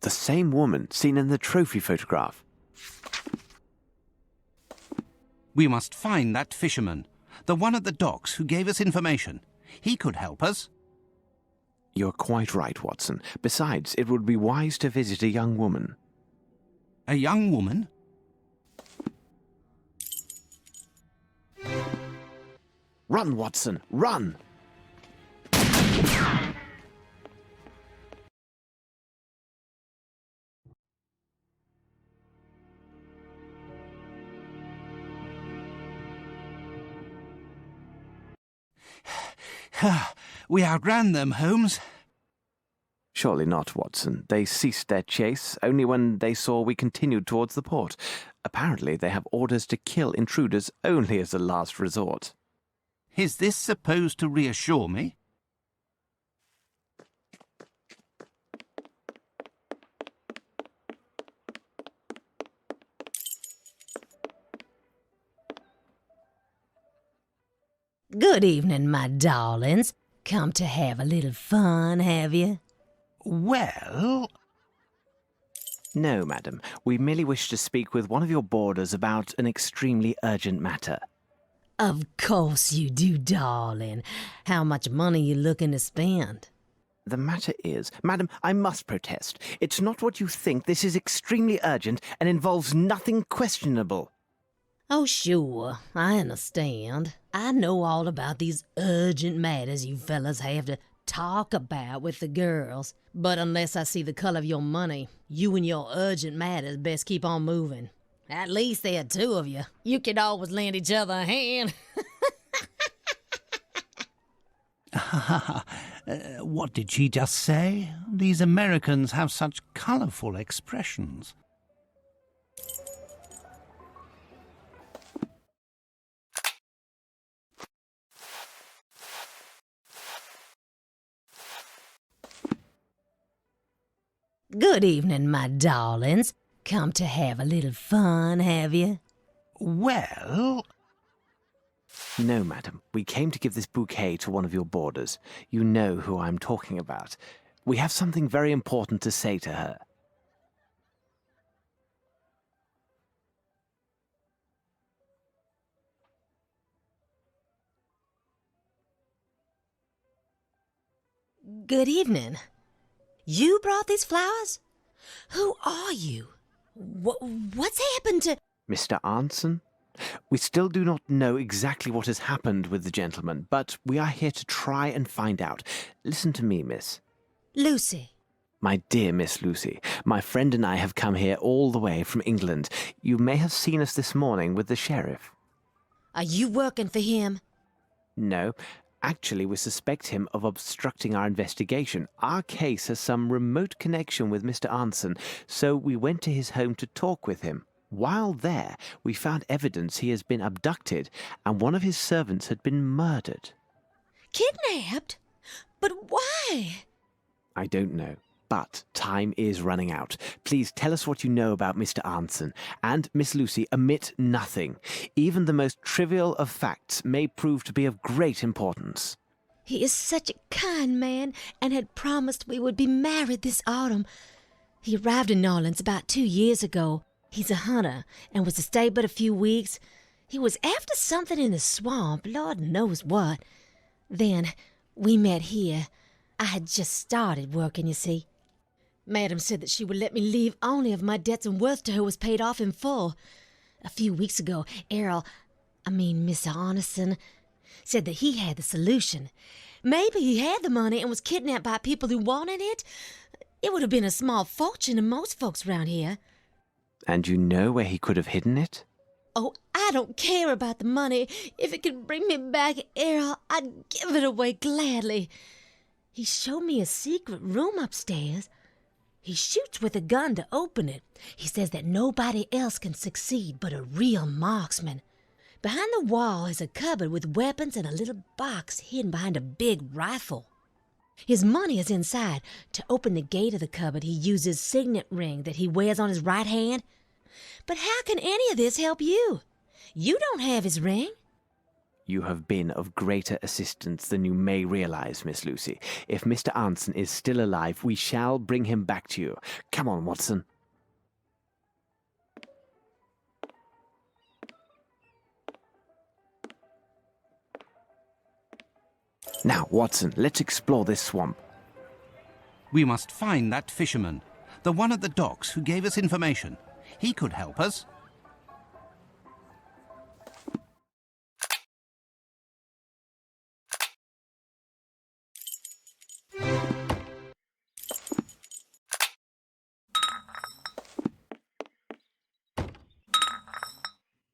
The same woman seen in the trophy photograph. We must find that fisherman, the one at the docks who gave us information. He could help us. You're quite right, Watson. Besides, it would be wise to visit a young woman. A young woman? Run, Watson, run! We outran them, Holmes. Surely not, Watson. They ceased their chase only when they saw we continued towards the port. Apparently they have orders to kill intruders only as a last resort. Is this supposed to reassure me? Good evening, my darlings. Come to have a little fun, have you? Well... No, madam. We merely wish to speak with one of your boarders about an extremely urgent matter. Of course you do, darling. How much money you looking to spend? The matter is... Madam, I must protest. It's not what you think. This is extremely urgent and involves nothing questionable. Oh, sure. I understand. I know all about these urgent matters you fellas have to talk about with the girls. But unless I see the color of your money, you and your urgent matters best keep on moving. At least there are two of you. You can always lend each other a hand. What did she just say? These Americans have such colorful expressions. Good evening, my darlings. Come to have a little fun, have you? Well... No, madam. We came to give this bouquet to one of your boarders. You know who I'm talking about. We have something very important to say to her. Good evening. You brought these flowers? Who are you? What's happened to... Mr. Arnson? We still do not know exactly what has happened with the gentleman, but we are here to try and find out. Listen to me, miss. Lucy. My dear Miss Lucy, my friend and I have come here all the way from England. You may have seen us this morning with the sheriff. Are you working for him? No. Actually, we suspect him of obstructing our investigation. Our case has some remote connection with Mr. Arnson, so we went to his home to talk with him. While there, we found evidence he has been abducted, and one of his servants had been murdered. Kidnapped? But why? I don't know, but time is running out. Please tell us what you know about Mr. Arnson, and, Miss Lucy, omit nothing. Even the most trivial of facts may prove to be of great importance. He is such a kind man, and had promised we would be married this autumn. He arrived in New Orleans about 2 years ago. He's a hunter, and was to stay but a few weeks. He was after something in the swamp, Lord knows what. Then, we met here. I had just started working, you see. Madam said that she would let me leave only if my debts and worth to her was paid off in full. A few weeks ago, Mr. Arneson, said that he had the solution. Maybe he had the money and was kidnapped by people who wanted it. It would have been a small fortune to most folks around here. And you know where he could have hidden it? Oh, I don't care about the money. If it could bring me back Errol, I'd give it away gladly. He showed me a secret room upstairs. He shoots with a gun to open it. He says that nobody else can succeed but a real marksman. Behind the wall is a cupboard with weapons and a little box hidden behind a big rifle. His money is inside. To open the gate of the cupboard, he uses his signet ring that he wears on his right hand. But how can any of this help you? You don't have his ring. You have been of greater assistance than you may realize, Miss Lucy. If Mr. Anson is still alive, we shall bring him back to you. Come on, Watson. Now, Watson, let's explore this swamp. We must find that fisherman, the one at the docks who gave us information. He could help us.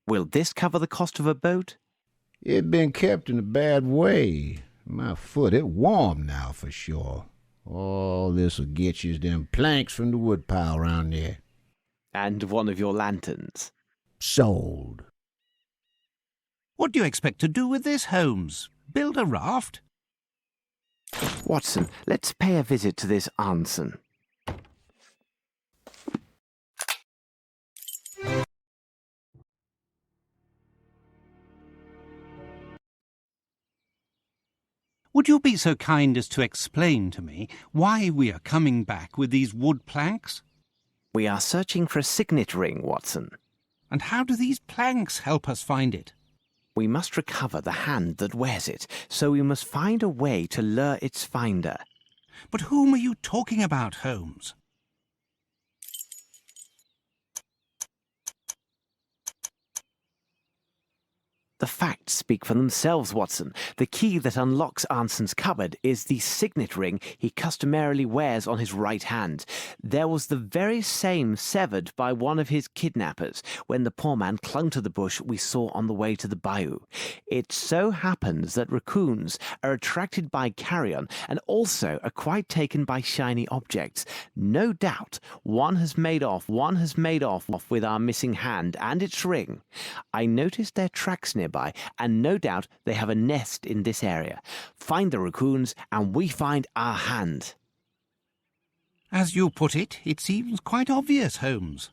Will this cover the cost of a boat? It been kept in a bad way. My foot, it warm now for sure. All this'll get you is them planks from the woodpile round there. And one of your lanterns. Sold. What do you expect to do with this, Holmes? Build a raft? Watson, let's pay a visit to this Anson. Would you be so kind as to explain to me why we are coming back with these wood planks? We are searching for a signet ring, Watson. And how do these planks help us find it? We must recover the hand that wears it, so we must find a way to lure its finder. But whom are you talking about, Holmes? The facts speak for themselves, Watson. The key that unlocks Anson's cupboard is the signet ring he customarily wears on his right hand. There was the very same severed by one of his kidnappers when the poor man clung to the bush we saw on the way to the bayou. It so happens that raccoons are attracted by carrion and also are quite taken by shiny objects. No doubt one has made off with our missing hand and its ring. I noticed their tracks nearby, and no doubt they have a nest in this area. Find the raccoons, and we find our hand. As you put it, it seems quite obvious, Holmes.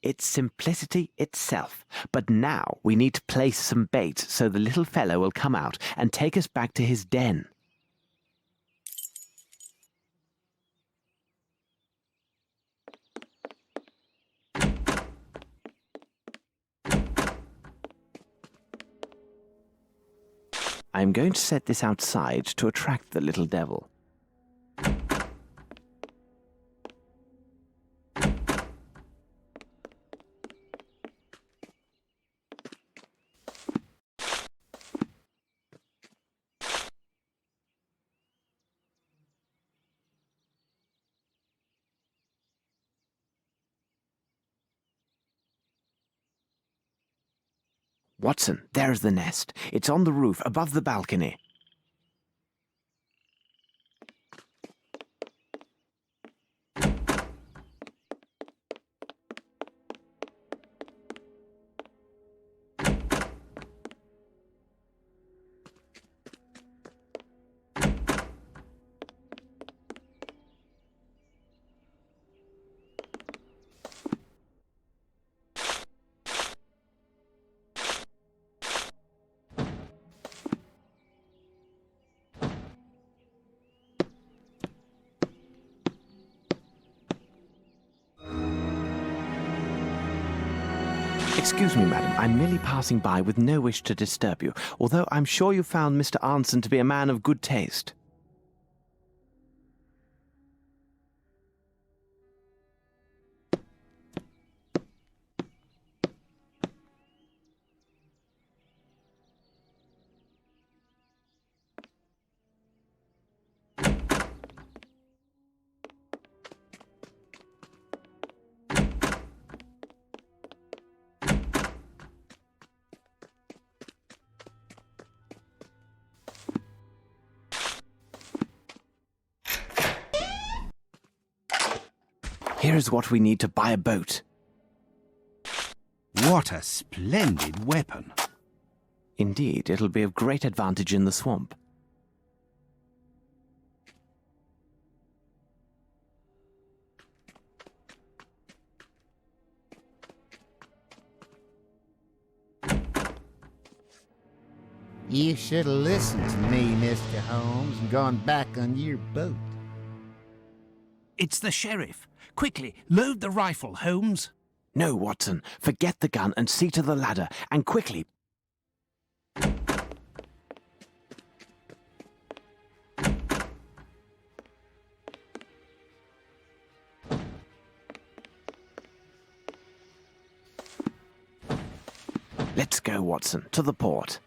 It's simplicity itself. But now we need to place some bait so the little fellow will come out and take us back to his den. I am going to set this outside to attract the little devil. Watson, there's the nest. It's on the roof above the balcony. Excuse me, madam. I'm merely passing by with no wish to disturb you, although I'm sure you found Mr. Anson to be a man of good taste. Here's what we need to buy a boat. What a splendid weapon. Indeed, it'll be of great advantage in the swamp. You should have listened to me, Mr. Holmes, and gone back on your boat. It's the sheriff. Quickly, load the rifle, Holmes. No, Watson. Forget the gun and see to the ladder. And quickly. Let's go, Watson, to the port.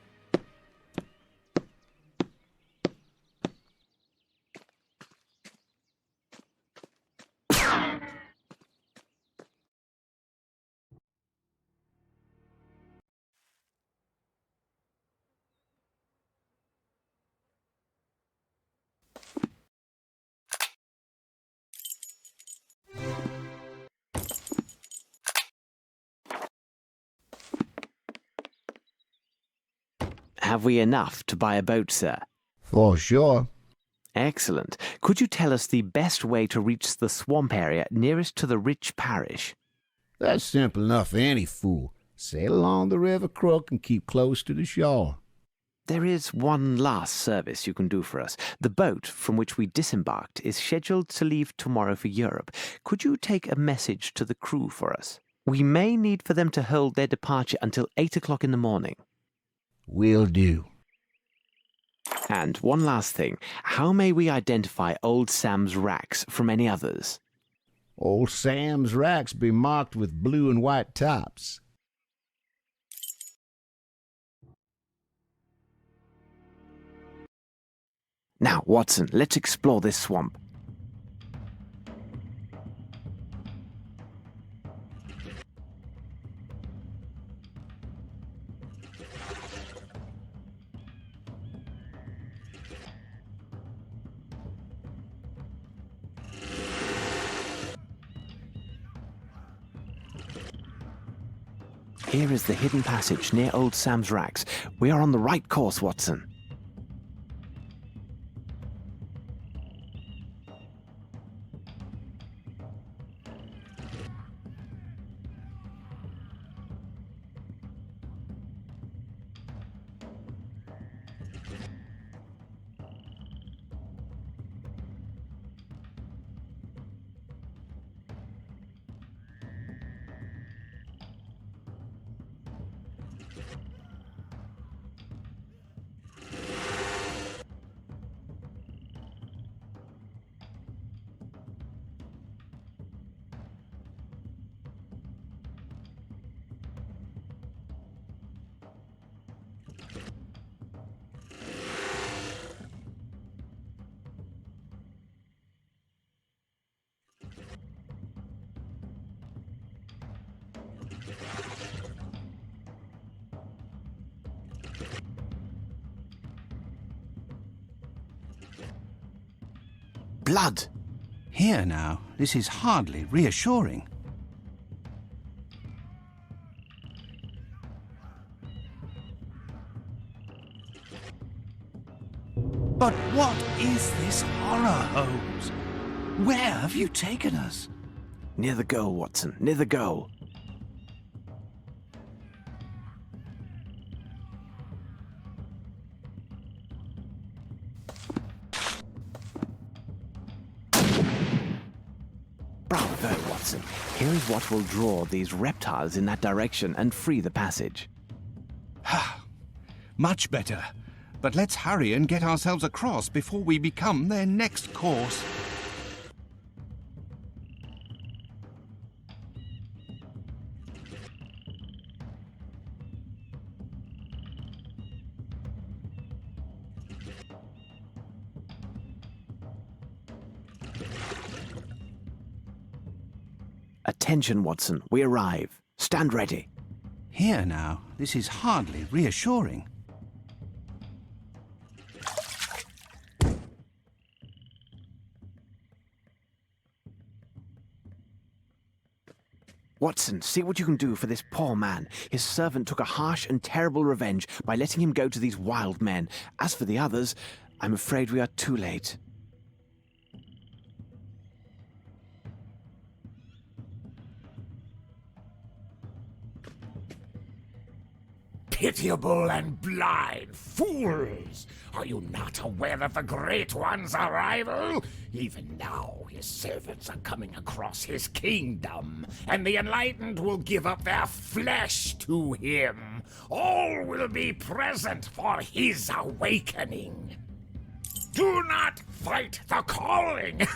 Have we enough to buy a boat, sir? For sure. Excellent. Could you tell us the best way to reach the swamp area nearest to the rich parish? That's simple enough for any fool. Sail along the river crook and keep close to the shore. There is one last service you can do for us. The boat from which we disembarked is scheduled to leave tomorrow for Europe. Could you take a message to the crew for us? We may need for them to hold their departure until 8 o'clock in the morning. Will do. And one last thing. How may we identify Old Sam's racks from any others? Old Sam's racks be marked with blue and white tops. Now, Watson, let's explore this swamp. Here is the hidden passage near Old Sam's racks. We are on the right course, Watson. Blood! Here now, this is hardly reassuring. But what is this horror, Holmes? Where have you taken us? Near the goal, Watson, near the goal. Bravo, Watson. Here is what will draw these reptiles in that direction and free the passage. Much better. But let's hurry and get ourselves across before we become their next course. Attention, Watson. We arrive. Stand ready. Here now, this is hardly reassuring. Watson, see what you can do for this poor man. His servant took a harsh and terrible revenge by letting him go to these wild men. As for the others, I'm afraid we are too late. Pitiable and blind fools! Are you not aware of the Great One's arrival? Even now, his servants are coming across his kingdom, and the enlightened will give up their flesh to him. All will be present for his awakening. Do not fight the calling!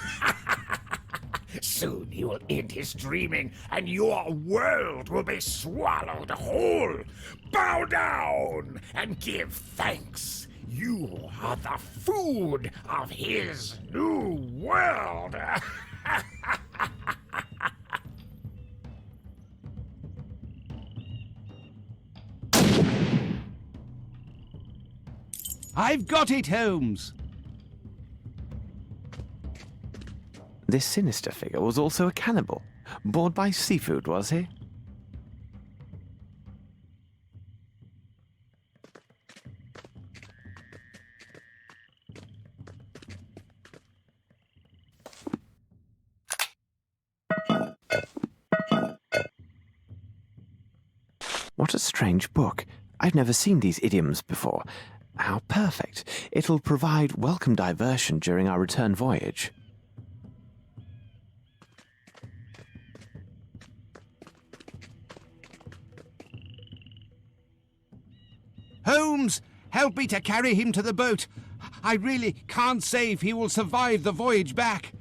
Soon he will end his dreaming, and your world will be swallowed whole. Bow down and give thanks. You are the food of his new world. I've got it, Holmes. This sinister figure was also a cannibal. Bored by seafood, was he? What a strange book. I've never seen these idioms before. How perfect. It'll provide welcome diversion during our return voyage. Holmes, help me to carry him to the boat. I really can't say if he will survive the voyage back.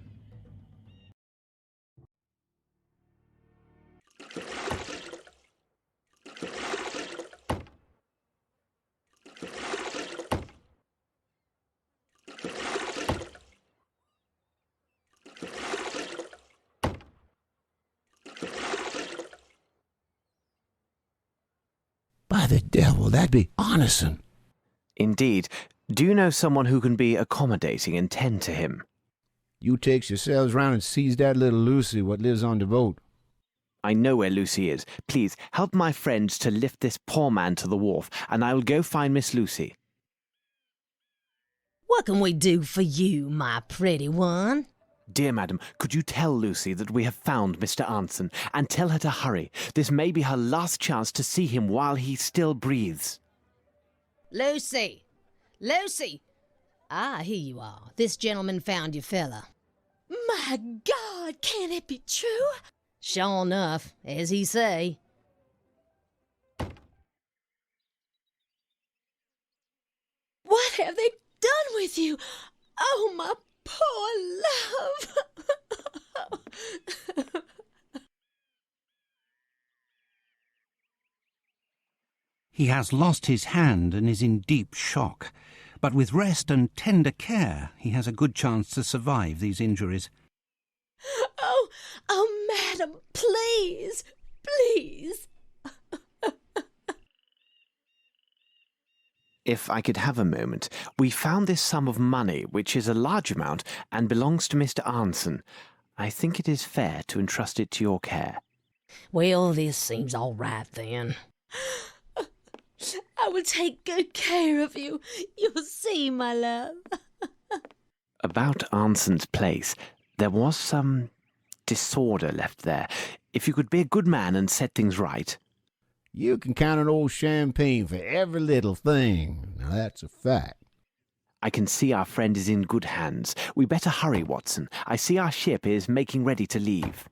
By the devil, that'd be Arneson. Indeed. Do you know someone who can be accommodating and tend to him? You takes yourselves round and seize that little Lucy what lives on the boat. I know where Lucy is. Please, help my friends to lift this poor man to the wharf, and I will go find Miss Lucy. What can we do for you, my pretty one? Dear madam, could you tell Lucy that we have found Mr. Anson, and tell her to hurry? This may be her last chance to see him while he still breathes. Lucy! Lucy! Ah, here you are. This gentleman found your fella. My God, can it be true? Sure enough, as he say. What have they done with you? Oh, my poor love! He has lost his hand and is in deep shock. But with rest and tender care, he has a good chance to survive these injuries. Oh, madam, please, please. If I could have a moment, we found this sum of money, which is a large amount, and belongs to Mr. Anson. I think it is fair to entrust it to your care. Well, this seems all right then. I will take good care of you. You'll see, my love. About Anson's place, there was some disorder left there. If you could be a good man and set things right. You can count on old Champagne for every little thing. Now that's a fact. I can see our friend is in good hands. We better hurry, Watson. I see our ship is making ready to leave.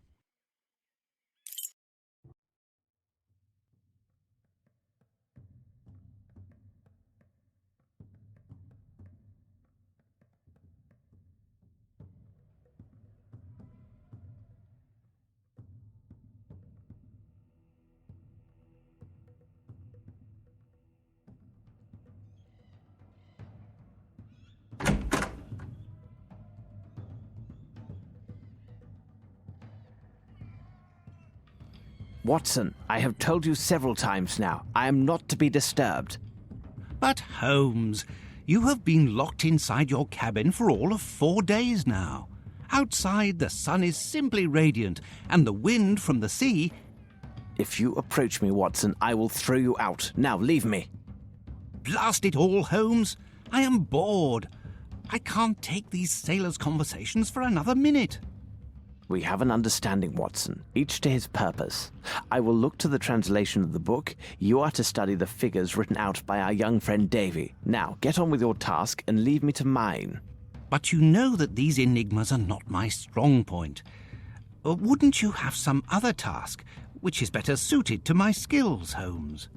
Watson, I have told you several times now, I am not to be disturbed. But Holmes, you have been locked inside your cabin for all of 4 days now. Outside, the sun is simply radiant, and the wind from the sea... If you approach me, Watson, I will throw you out. Now, leave me. Blast it all, Holmes! I am bored. I can't take these sailors' conversations for another minute. We have an understanding, Watson, each to his purpose. I will look to the translation of the book. You are to study the figures written out by our young friend Davy. Now, get on with your task and leave me to mine. But you know that these enigmas are not my strong point. Wouldn't you have some other task, which is better suited to my skills, Holmes?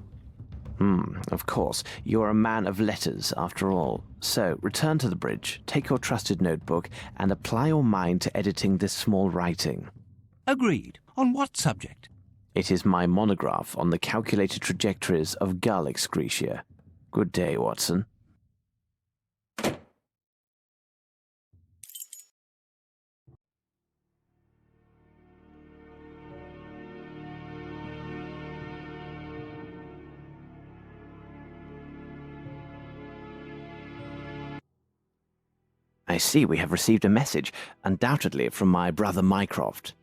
Of course. You are a man of letters, after all. So, return to the bridge, take your trusted notebook, and apply your mind to editing this small writing. Agreed. On what subject? It is my monograph on the calculated trajectories of gull excretia. Good day, Watson. I see we have received a message, undoubtedly from my brother Mycroft.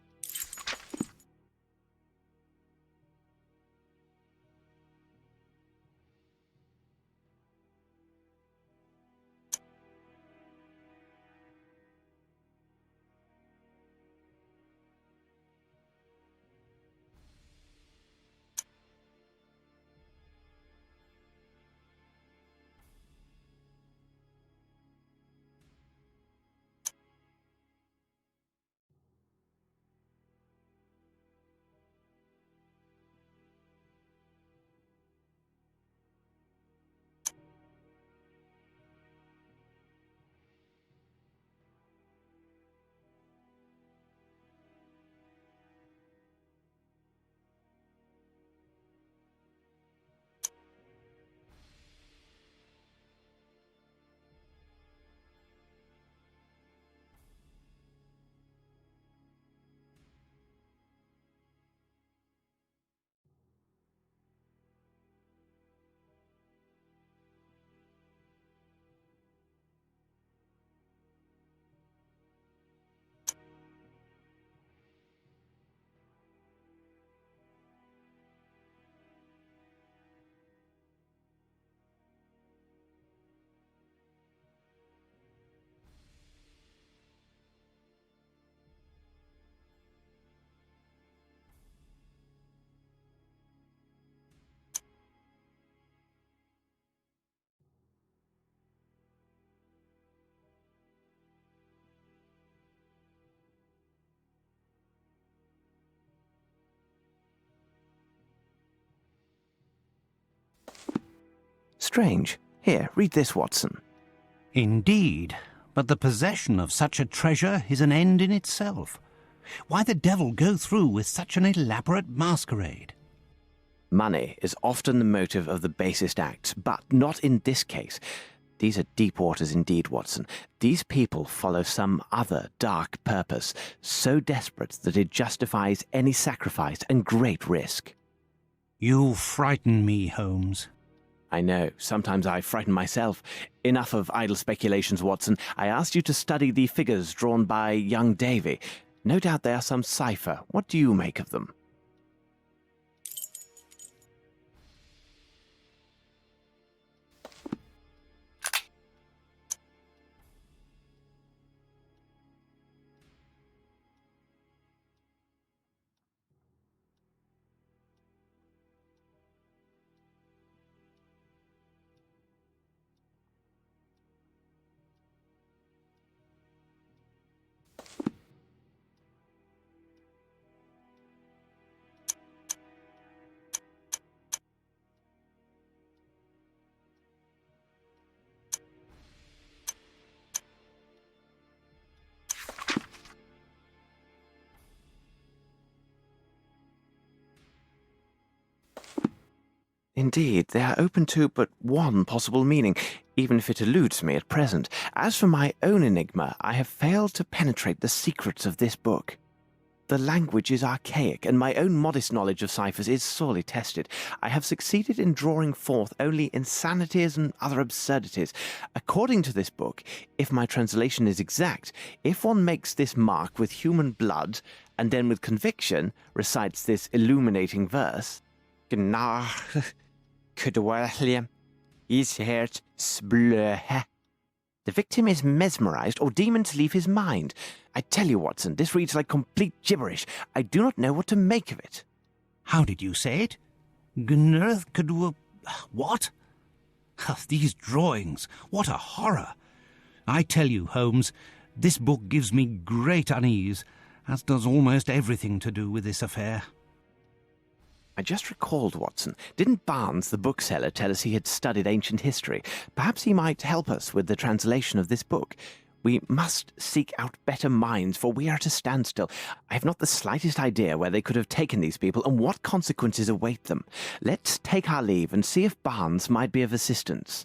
Strange. Here, read this, Watson. Indeed, but the possession of such a treasure is an end in itself. Why the devil go through with such an elaborate masquerade? Money is often the motive of the basest acts, but not in this case. These are deep waters indeed, Watson. These people follow some other dark purpose, so desperate that it justifies any sacrifice and great risk. You frighten me, Holmes. I know. Sometimes I frighten myself. Enough of idle speculations, Watson. I asked you to study the figures drawn by young Davy. No doubt they are some cipher. What do you make of them? Indeed, they are open to but one possible meaning, even if it eludes me at present. As for my own enigma, I have failed to penetrate the secrets of this book. The language is archaic, and my own modest knowledge of ciphers is sorely tested. I have succeeded in drawing forth only insanities and other absurdities. According to this book, if my translation is exact, if one makes this mark with human blood, and then with conviction recites this illuminating verse, Gnah, Kudwalliam, is hert sblöhe. The victim is mesmerized or demons leave his mind. I tell you, Watson, this reads like complete gibberish. I do not know what to make of it. How did you say it? What? These drawings, what a horror! I tell you, Holmes, this book gives me great unease, as does almost everything to do with this affair. I just recalled, Watson. Didn't Barnes, the bookseller, tell us he had studied ancient history? Perhaps he might help us with the translation of this book. We must seek out better minds, for we are at a standstill. I have not the slightest idea where they could have taken these people and what consequences await them. Let's take our leave and see if Barnes might be of assistance.